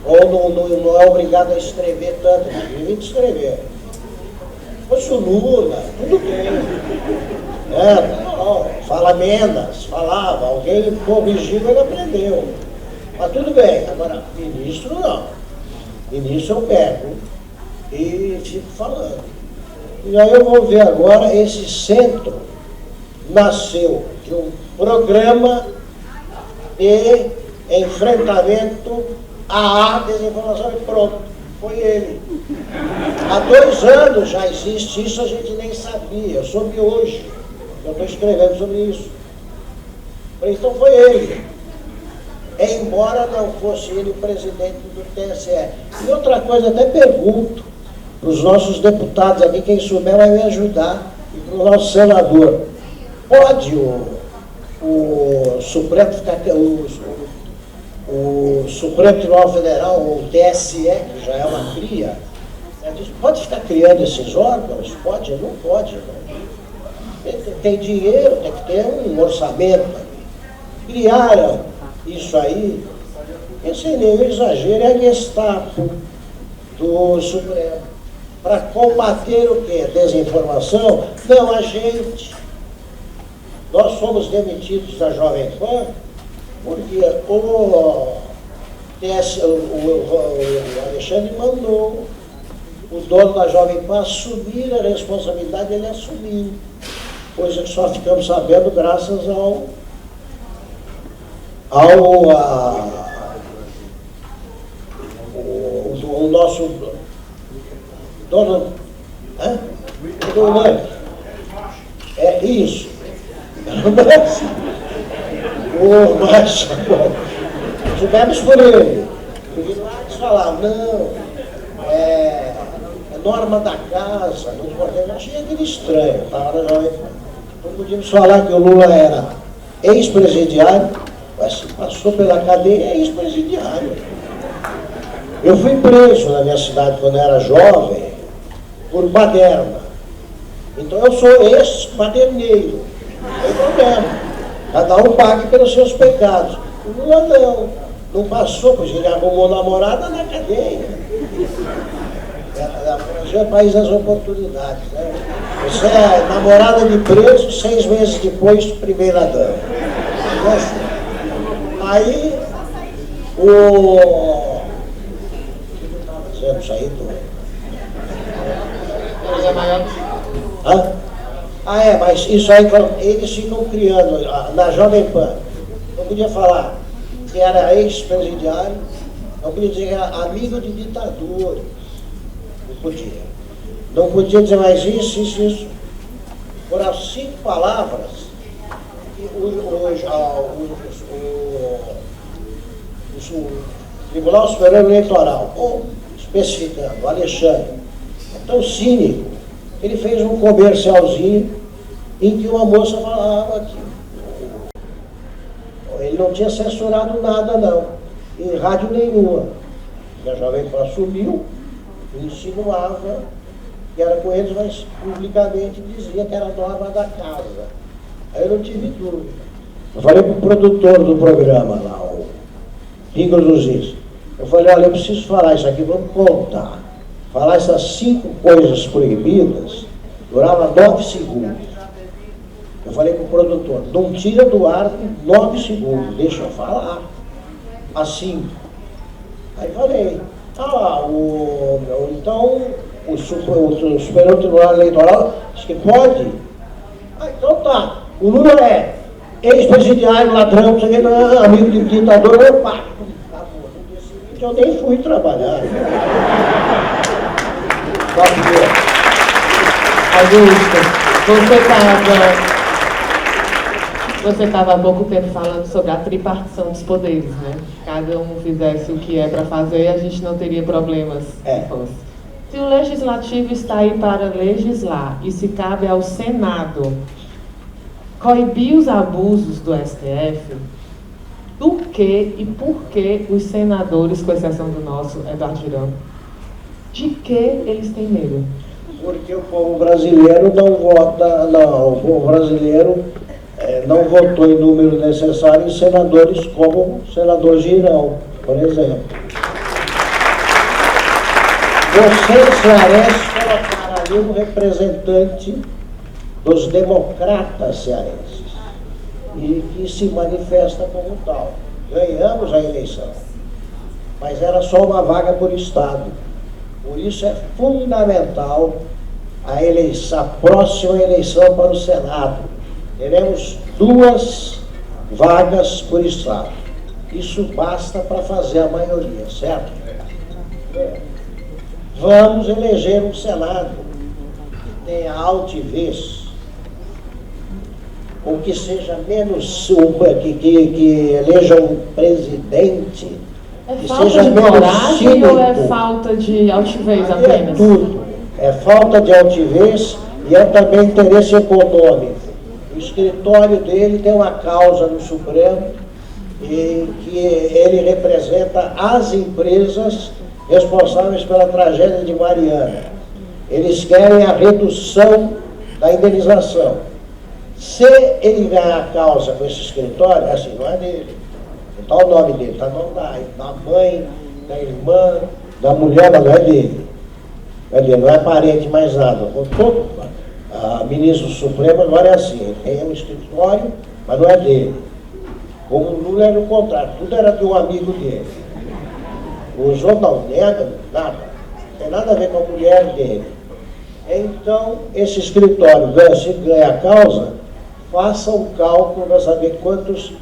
[SPEAKER 5] ou não é obrigado a escrever tanto, ele tem que escrever. Se fosse o Lula, tudo bem. Não, fala menos, falava, alguém corrigiu, ele aprendeu. Mas tudo bem, agora, ministro não. Ministro eu pego e fico falando. E aí eu vou ver agora, esse centro nasceu de um programa de enfrentamento à desinformação e pronto, foi ele. Há 2 anos já existe isso, a gente nem sabia, eu soube hoje, eu estou escrevendo sobre isso. Então foi ele. Embora não fosse ele o presidente do TSE. E outra coisa, até pergunto para os nossos deputados aqui, quem souber vai me ajudar, e para o nosso senador. Pode o Supremo ficar, o Supremo Tribunal Federal, ou o TSE, que já é uma cria, pode ficar criando esses órgãos? Pode? Não pode, não. Tem dinheiro, tem que ter um orçamento. Criaram isso aí, esse nenhum exagero, é a Gestapo do Supremo. Para combater o quê? Desinformação? Não, a gente. Nós fomos demitidos da Jovem Pan porque o Alexandre mandou o dono da Jovem Pan assumir a responsabilidade, ele assumiu. Coisa que só ficamos sabendo graças ao nosso dono, é isso. Mas tivemos por ele. Porque lá eles falavam, não, é norma da casa, não pode. Eu achei aquele estranho, estava na Jovem Pan. Não podíamos falar que o Lula era ex-presidiário, mas se passou pela cadeia, é ex-presidiário. Eu fui preso na minha cidade quando era jovem, por baderna. Então eu sou ex-baderneiro. Não tem problema. Cada um pague pelos seus pecados. O Lula não passou, pois ele arrumou namorada na cadeia. O Brasil é país das oportunidades, né? Você é namorada de preso, 6 meses depois, primeira dama. Aí, o que eu estava dizendo isso aí, mas isso aí, eles ficam criando, na Jovem Pan, não podia falar que era ex-presidiário, não podia dizer que era amigo de ditadores, não podia. Não podia dizer mais isso. Foram 5 palavras que o Tribunal Superior Eleitoral, especificando, o Alexandre, é tão cínico, ele fez um comercialzinho em que uma moça falava que ele não tinha censurado nada, não, em rádio nenhuma. E a Jovem Pan subiu e insinuava que era com eles, mas publicamente dizia que era norma da casa. Aí eu não tive dúvida. Eu falei para o produtor do programa lá, o Rico dos Is. Eu falei, olha, eu preciso falar isso aqui, vamos contar. Falar essas 5 coisas proibidas durava 9 segundos. Eu falei para o produtor, não tira do ar 9 segundos, deixa eu falar. Assim. Aí falei, então o Superior Tribunal Eleitoral diz que pode. Então tá, o Lula é ex-presidiário, ladrão, não sei o que, amigo de ditador, eu pá. Acabou. No dia seguinte eu nem fui trabalhar.
[SPEAKER 6] Augusto, você estava há pouco tempo falando sobre a tripartição dos poderes, né? Cada um fizesse o que é para fazer, a gente não teria problemas. Se o Legislativo está aí para legislar e se cabe ao Senado coibir os abusos do STF, do que e por que os senadores, com exceção do nosso Eduardo Girão, de que eles têm medo?
[SPEAKER 5] Porque o povo brasileiro não vota, não, o povo brasileiro não votou em número necessário em senadores como o senador Girão, por exemplo. Vocês, cearenses, colocaram ali um representante dos democratas cearenses e que se manifesta como tal. Ganhamos a eleição, mas era só uma vaga por estado. Por isso é fundamental a próxima eleição para o Senado. Teremos 2 vagas por estado. Isso basta para fazer a maioria, certo? Vamos eleger um Senado que tenha altivez, ou que seja menos, que eleja um presidente.
[SPEAKER 6] É falta de coragem ou é falta de altivez apenas?
[SPEAKER 5] É tudo. É falta de altivez e é também interesse econômico. O escritório dele tem uma causa no Supremo e que ele representa as empresas responsáveis pela tragédia de Mariana. Eles querem a redução da indenização. Se ele ganhar a causa com esse escritório, assim, não é dele. Está o nome dele, está o nome da mãe, da irmã, da mulher, mas não é dele. Não é dele, não é parente mais nada. A ministra do Supremo agora é assim, ele tem um escritório, mas não é dele. Como o Lula era o contrário, tudo era de um amigo dele. O João não nega, nada. Não tem nada a ver com a mulher dele. Então, esse escritório, se ganha a causa, faça um cálculo para saber quantos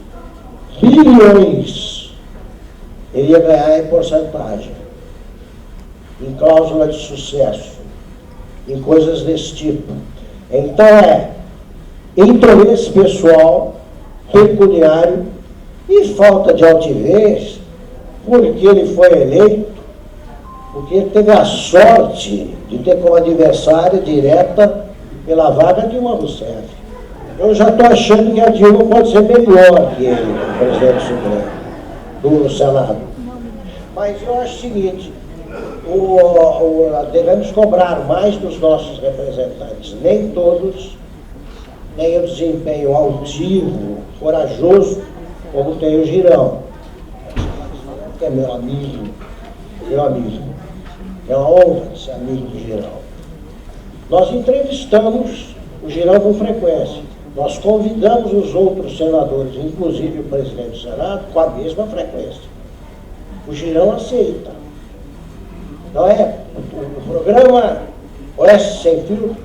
[SPEAKER 5] bilhões ele ia ganhar em porcentagem, em cláusula de sucesso, em coisas desse tipo. Então interesse pessoal, pecuniário e falta de altivez, porque ele foi eleito, porque ele teve a sorte de ter como adversária direta pela vaga Dilma Rousseff. Eu já estou achando que a Dilma pode ser melhor que ele, o presidente Supremo, do Senado. Mas eu acho o seguinte, devemos cobrar mais dos nossos representantes. Nem todos têm o desempenho altivo, corajoso, como tem o Girão, que é meu amigo. É uma honra ser amigo do Girão. Nós entrevistamos o Girão com frequência. Nós convidamos os outros senadores, inclusive o presidente do Senado, com a mesma frequência. O Girão aceita. Não é? O programa Oeste Sem Filtro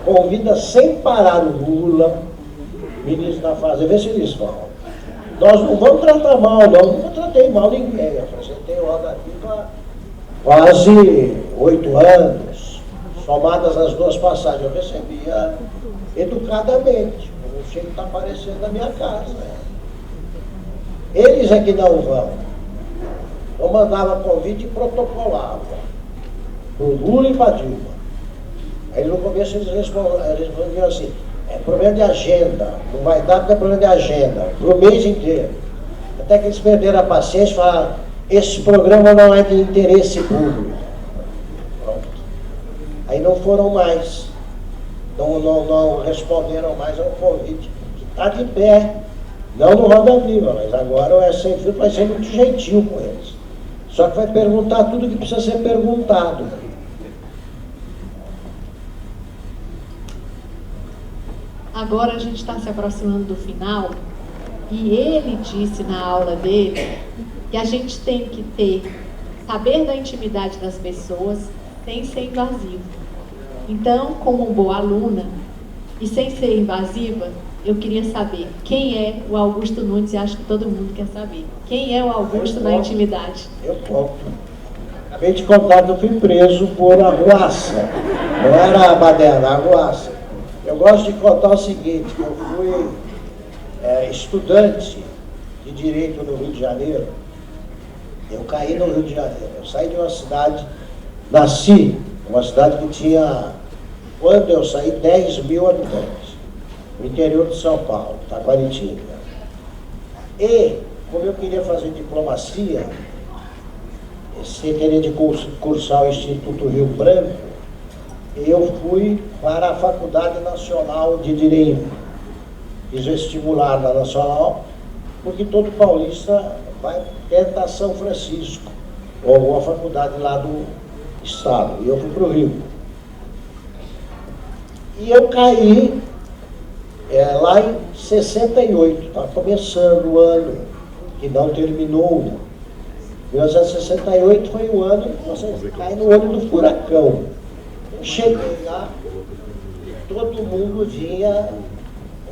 [SPEAKER 5] convida sem parar o Lula, ministro da Fazenda, vê se eles falam. Nós não vamos tratar mal, não. Nunca tratei mal ninguém. Eu apresentei o Roda Viva há quase 8 anos, somadas as 2 passagens. Eu recebia educadamente. O Chico está aparecendo na minha casa. Né? Eles é que não vão. Eu mandava convite e protocolava para o Lula e para a Dilma. Aí no começo eles respondiam assim, é problema de agenda, não vai dar porque é problema de agenda, para o mês inteiro. Até que eles perderam a paciência e falaram, esse programa não é de interesse público. Pronto. Aí não foram mais, não responderam mais ao convite, que está de pé, não no Roda Viva, mas agora o S Sem Filtro vai ser muito gentil com eles. Só que vai perguntar tudo que precisa ser perguntado.
[SPEAKER 3] Agora a gente está se aproximando do final e ele disse na aula dele que a gente tem que saber da intimidade das pessoas sem ser invasivo. Então, como boa aluna e sem ser invasiva, Eu queria saber quem é o Augusto Nunes, e acho que todo mundo quer saber. Quem é o Augusto na intimidade?
[SPEAKER 5] Eu conto. Acabei de contar que eu fui preso por arruaça. Não era a baderna, a arruaça. Eu gosto de contar o seguinte, que eu fui estudante de Direito no Rio de Janeiro. Eu caí no Rio de Janeiro. Eu saí de uma cidade, nasci, uma cidade que tinha, quando eu saí, 10 mil habitantes, no interior de São Paulo, Taquaritinga. E, como eu queria fazer diplomacia, sem querer de cursar o Instituto Rio Branco, eu fui para a Faculdade Nacional de Direito. Fiz vestibular na Nacional, porque todo paulista vai tentar São Francisco, ou alguma faculdade lá do estado. E eu fui para o Rio. E eu caí lá em 68, estava começando o ano, que não terminou. 1968 foi o ano que você cai no olho do furacão. Eu cheguei lá, todo mundo vinha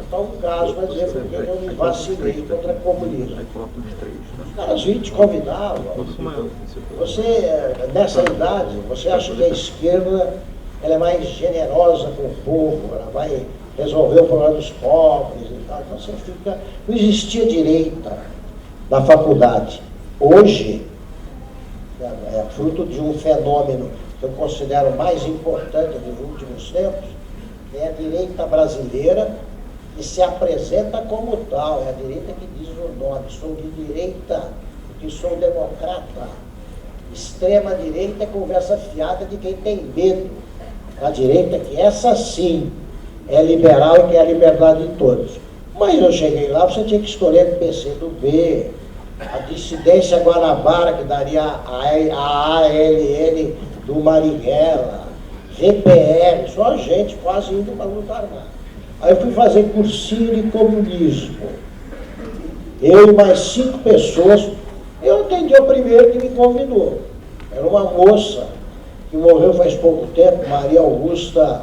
[SPEAKER 5] contar um caso para dizer porque eu me vacilei contra a comunismo. Os caras vinham te convidavam. Você, nessa idade, você acha que a esquerda ela é mais generosa com o povo, ela vai resolver o problema dos pobres e tal. Então você fica. Não existia direita na faculdade. Hoje, é fruto de um fenômeno que eu considero mais importante dos últimos tempos, é a direita brasileira, que se apresenta como tal, é a direita que diz o nome, sou de direita, porque sou democrata. Extrema direita é conversa fiada de quem tem medo. A direita, que essa sim é liberal e quer a liberdade de todos. Mas eu cheguei lá, você tinha que escolher o PCdoB, a dissidência Guanabara, que daria a ALN do Marighella, VPL, só gente quase indo para a luta armada. Aí eu fui fazer cursinho de comunismo. Eu e mais 5 pessoas, eu atendi o primeiro que me convidou. Era uma moça que morreu faz pouco tempo, Maria Augusta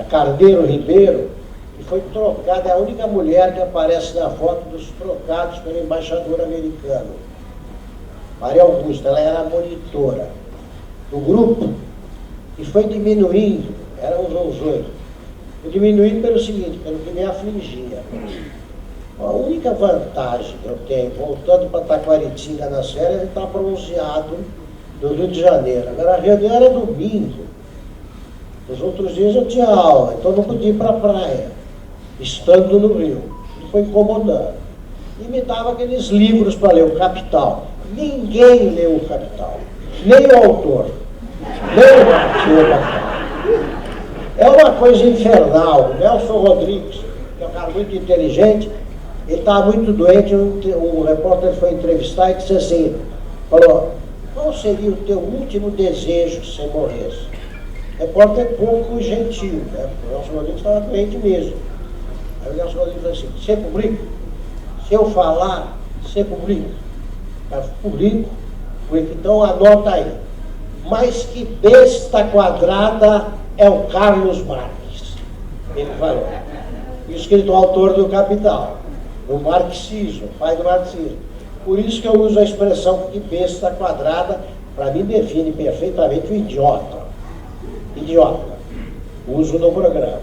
[SPEAKER 5] Carneiro Ribeiro, e foi trocada, é a única mulher que aparece na foto dos trocados pelo embaixador americano. Maria Augusta, ela era monitora do grupo, e foi diminuindo, eram uns 8, foi diminuindo pelo seguinte, pelo que me afligia. A única vantagem que eu tenho, voltando para Taquaritinga nas férias, é estar bronzeado do Rio de Janeiro. Agora a reunião era domingo, os outros dias eu tinha aula, então não podia ir para a praia, estando no Rio. Isso foi incomodando. E me dava aqueles livros para ler, o Capital. Ninguém leu o Capital, nem o autor, nem o Capital. É uma coisa infernal. O Nelson Rodrigues, que é um cara muito inteligente, ele estava muito doente, um repórter foi entrevistar e disse assim, falou, qual seria o teu último desejo se você morresse? O repórter é pouco gentil, né? Porque o Nelson Rodrigues estava doente mesmo. Aí o Nelson Rodrigues falou assim, você publica? Se eu falar, você publica? Publico, então anota aí. Mas que besta quadrada é o Carlos Marx, ele falou. Escrito autor do Capital, do marxismo, pai do marxismo. Por isso que eu uso a expressão que besta quadrada, para mim define perfeitamente o idiota. Idiota. Uso no programa.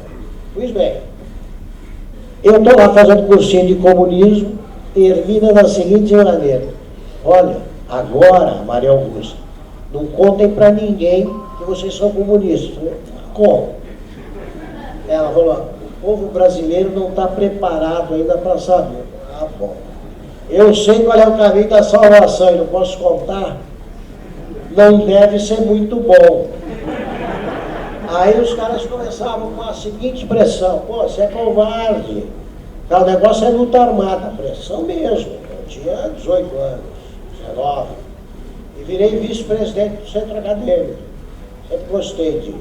[SPEAKER 5] Pois bem, eu estou lá fazendo cursinho de comunismo, termina da seguinte maneira. Olha, agora, Maria Augusta, não contem para ninguém que vocês são comunistas. Como? Ela falou, o povo brasileiro não está preparado ainda para saber. Ah, bom. Eu sei qual é o caminho da salvação e não posso contar. Não deve ser muito bom. Aí os caras começavam com a seguinte pressão, pô, você é covarde. O negócio é luta armada, pressão mesmo. Eu tinha 18 anos, 19. E virei vice-presidente do centro acadêmico. Sempre gostei de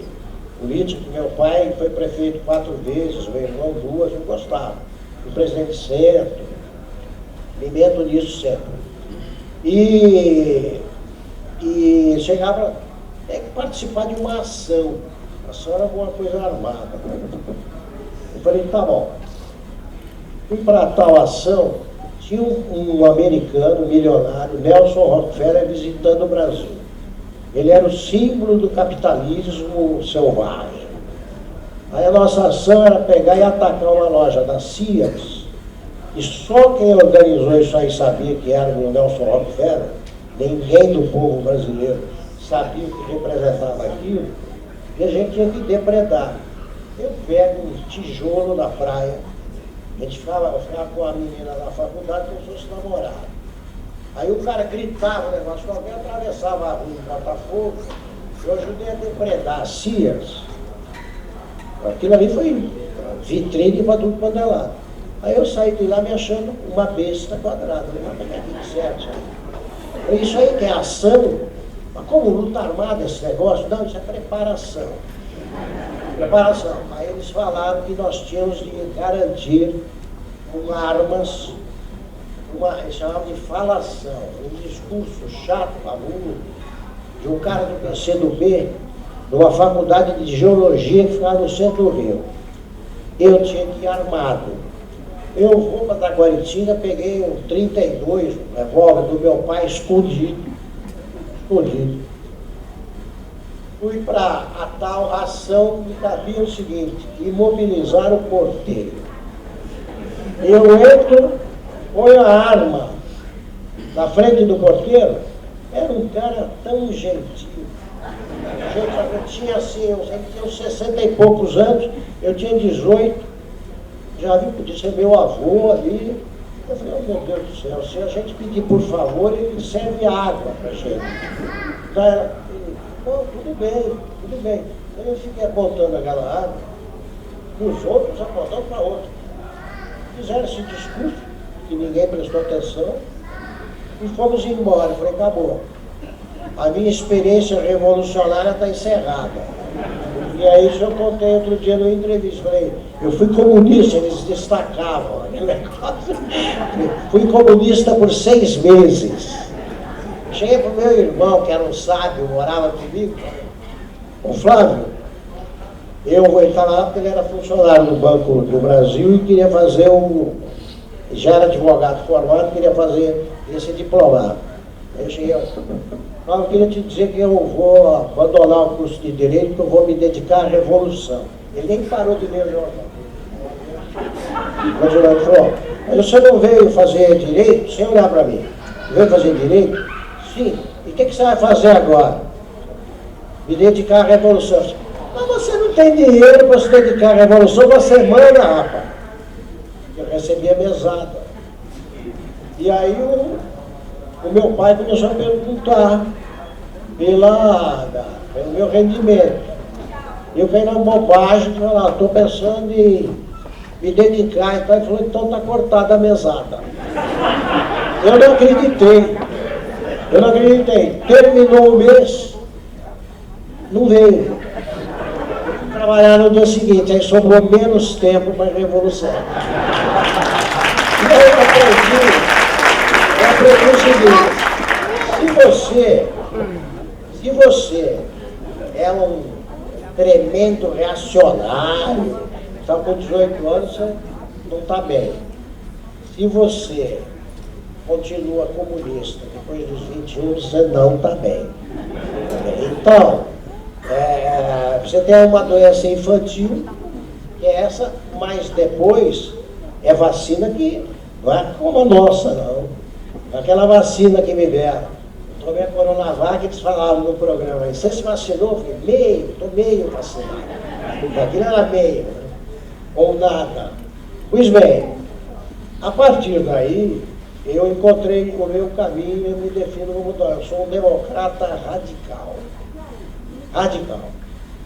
[SPEAKER 5] política. Meu pai foi prefeito 4 vezes, meu irmão 2, eu gostava. Fui presidente do centro, me meto nisso sempre. E chegava, tem que participar de uma ação. A ação era alguma coisa armada. Eu falei, tá bom. Fui para tal ação, tinha um americano milionário, Nelson Rockefeller, visitando o Brasil. Ele era o símbolo do capitalismo selvagem. Aí a nossa ação era pegar e atacar uma loja da Sears, e só quem organizou isso aí sabia que era o Nelson Rockefeller, ninguém do povo brasileiro sabia o que representava aquilo, e a gente tinha que depredar. Eu pego um tijolo na praia, a gente ficava com a menina na faculdade como se fosse namorado. Aí o cara gritava o negócio, alguém atravessava a rua do Botafogo, eu ajudei a depredar a Sears. Aquilo ali foi vitrine para tudo quanto é lado. Aí eu saí de lá me achando uma besta quadrada. Mas não é tudo certo. Isso aí que é ação. Mas como luta armada esse negócio? Não, isso é preparação. Preparação. Aí eles falaram que nós tínhamos de garantir com armas, eles chamavam de falação, um discurso chato, agudo, de um cara do PCdoB, numa faculdade de geologia que ficava no centro do Rio. Eu tinha que ir armado. Eu vou para Taquaritinga, peguei um 32, um revólver do meu pai, escondido. Fui para a tal ação que cabia o seguinte, imobilizar o porteiro. Eu entro, ponho a arma na frente do porteiro, era um cara tão gentil. Eu tinha assim, eu tinha uns 60 e poucos anos, eu tinha 18, já vi, podia ser meu avô ali. Eu falei, oh, meu Deus do céu, se a gente pedir por favor, ele serve água pra gente. Então, ele, oh, tudo bem. Então eu fiquei apontando aquela água, e os outros apontando para outro. Fizeram esse discurso, que ninguém prestou atenção, e fomos embora. Eu falei, acabou. A minha experiência revolucionária está encerrada. E aí isso eu contei outro dia numa entrevista. Falei, eu fui comunista, eles destacavam aquele negócio. Fui comunista por 6 meses. Cheguei para o meu irmão, que era um sábio, morava comigo. O Flávio, ele estava lá porque ele era funcionário do Banco do Brasil e queria fazer já era advogado formado, queria ser diplomado. Aí eu cheguei, eu queria te dizer que eu vou abandonar o curso de Direito, que eu vou me dedicar à Revolução. Ele nem parou de ler o jornal. O jornal falou, mas você não veio fazer Direito? Sem olhar para mim. Veio fazer Direito? Sim. E o que você vai fazer agora? Me dedicar à Revolução. Mas você não tem dinheiro para se dedicar à Revolução uma semana, rapaz. Eu recebia mesada. E aí o meu pai começou a perguntar pelo meu rendimento. Eu caí na bobagem de falar, estou pensando em me dedicar. Então ele falou, então está cortada a mesada. Eu não acreditei. Terminou o mês, não veio. Fui trabalhar no dia seguinte, aí sobrou menos tempo para a Revolução. E aí eu aprendi o seguinte, se você é um tremendo reacionário, está com 18 anos, você não está bem. Se você continua comunista depois dos 21, você não está bem. Então, você tem uma doença infantil, que é essa, mas depois é vacina que não é como a nossa, não. Aquela vacina que me deram. Eu tomei a Coronavac, eles falavam no programa aí, você se vacinou? Eu falei, estou meio vacinado. Aquilo era meio, né? Ou nada. Pois bem, a partir daí, eu encontrei o meu caminho, eu me defino como tal. Eu sou um democrata radical. Radical.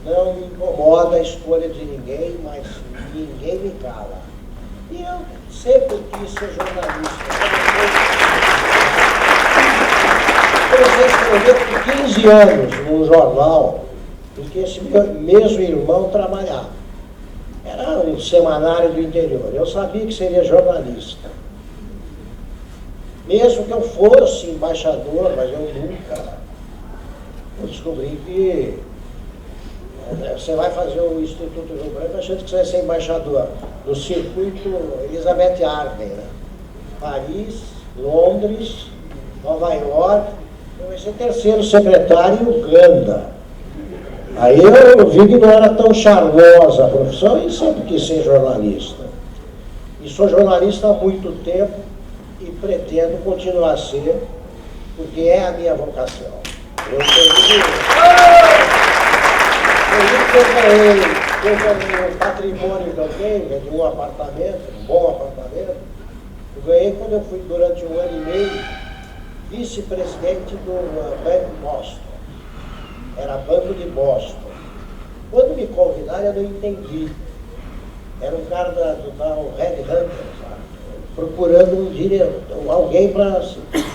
[SPEAKER 5] Não me incomoda a escolha de ninguém, mas ninguém me cala. E eu sempre quis ser jornalista. Comecei a escrever por 15 anos num jornal em que esse mesmo irmão trabalhava. Era um semanário do interior. Eu sabia que seria jornalista. Mesmo que eu fosse embaixador, mas eu nunca. Eu descobri que Você vai fazer o Instituto Rio Branco achando que você vai ser embaixador do circuito Elizabeth Arden, né? Paris, Londres, Nova York, vai ser terceiro secretário em Uganda. Aí eu vi que não era tão charmosa a profissão e sempre quis ser jornalista. E sou jornalista há muito tempo e pretendo continuar a ser, porque é a minha vocação. Eu ganhei o patrimônio que eu tenho, de um apartamento, um bom apartamento. Eu ganhei quando eu fui, durante 1 ano e meio, vice-presidente do Banco Boston. Era Banco de Boston. Quando me convidaram, eu não entendi. Era um cara do Red Hunter, procurando alguém para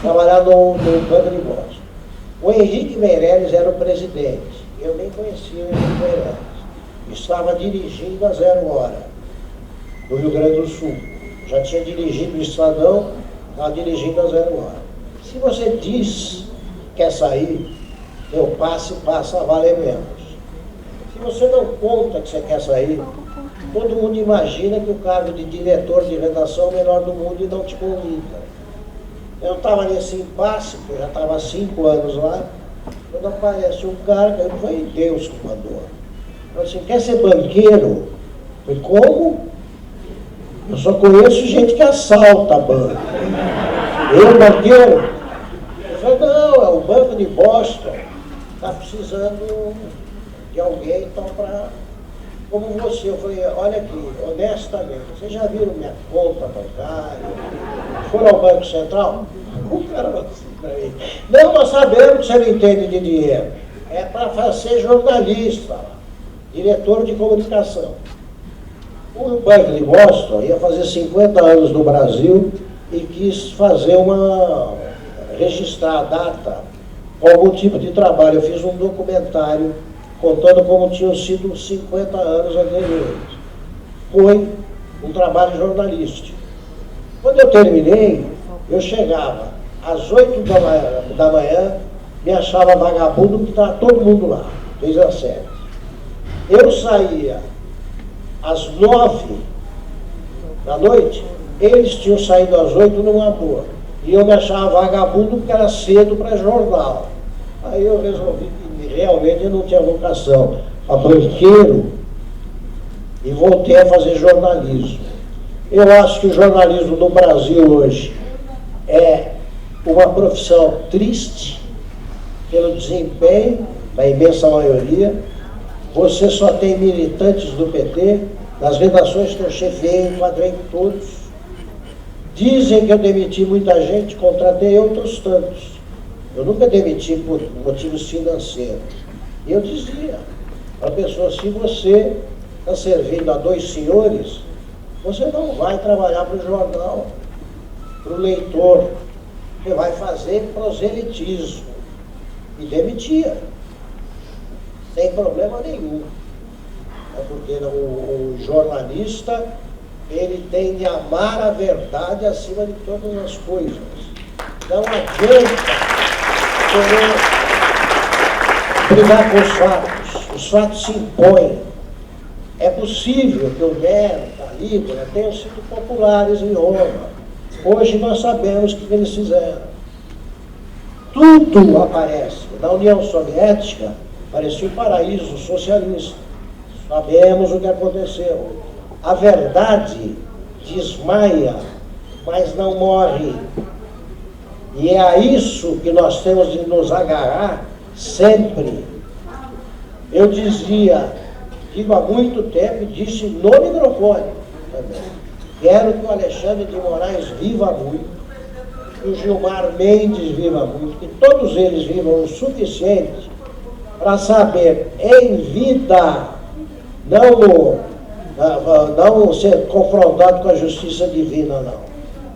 [SPEAKER 5] trabalhar no Banco de Boston. O Henrique Meirelles era o presidente. Eu nem conhecia o Henrique Meirelles. Estava dirigindo a 0 hora, do Rio Grande do Sul. Já tinha dirigido o Estadão, estava dirigindo a 0 hora. Se você diz que quer sair, meu passe passa a valer menos. Se você não conta que você quer sair, todo mundo imagina que o cargo de diretor de redação é o melhor do mundo e não te convida. Eu estava nesse impasse, porque eu já estava há 5 anos lá, quando aparece um cara, que foi Deus que mandou. Eu disse, quer ser banqueiro? Eu falei, como? Eu só conheço gente que assalta banco. Eu, banqueiro? Eu falei, não, é o Banco de Boston. Está precisando de alguém, então, para... Como você, eu falei, olha aqui, honestamente, vocês já viram minha conta bancária? Foram ao Banco Central? O cara falou assim para mim, não, nós sabemos que você não entende de dinheiro. É para ser jornalista, diretor de comunicação. O Banco de Boston ia fazer 50 anos no Brasil e quis fazer registrar a data com algum tipo de trabalho. Eu fiz um documentário contando como tinham sido 50 anos anteriores. Foi um trabalho jornalístico. Quando eu terminei, eu chegava às 8 da manhã, me achava vagabundo, porque estava todo mundo lá, fez a série. Eu saía às 9 da noite, eles tinham saído às 8 numa boa. E eu me achava vagabundo porque era cedo para jornal. Aí eu resolvi que realmente eu não tinha vocação a banqueiro e voltei a fazer jornalismo. Eu acho que o jornalismo no Brasil hoje é uma profissão triste pelo desempenho da imensa maioria. Você só tem militantes do PT, nas redações que eu chefiei, enquadrei todos. Dizem que eu demiti muita gente, contratei outros tantos. Eu nunca demiti por motivos financeiros. E eu dizia para a pessoa, se você está servindo a 2 senhores, você não vai trabalhar para o jornal, para o leitor. Você vai fazer proselitismo. E demitia. Sem problema nenhum. É porque o jornalista, ele tem de amar a verdade acima de todas as coisas. Não adianta querer brigar com os fatos. Os fatos se impõem. É possível que o Nero, Calígula, tenham sido populares em Roma. Hoje nós sabemos o que eles fizeram. Tudo aparece. Na União Soviética, parecia um paraíso socialista. Sabemos o que aconteceu. A verdade desmaia, mas não morre. E é a isso que nós temos de nos agarrar sempre. Eu digo há muito tempo, e disse no microfone também, quero que o Alexandre de Moraes viva muito, que o Gilmar Mendes viva muito, que todos eles vivam o suficiente para saber, em vida, não ser confrontado com a justiça divina, não,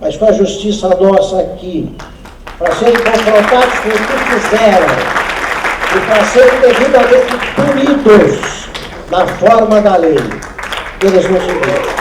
[SPEAKER 5] mas com a justiça nossa aqui, para serem confrontados com o que fizeram e para serem devidamente punidos na forma da lei. Eles não se viram.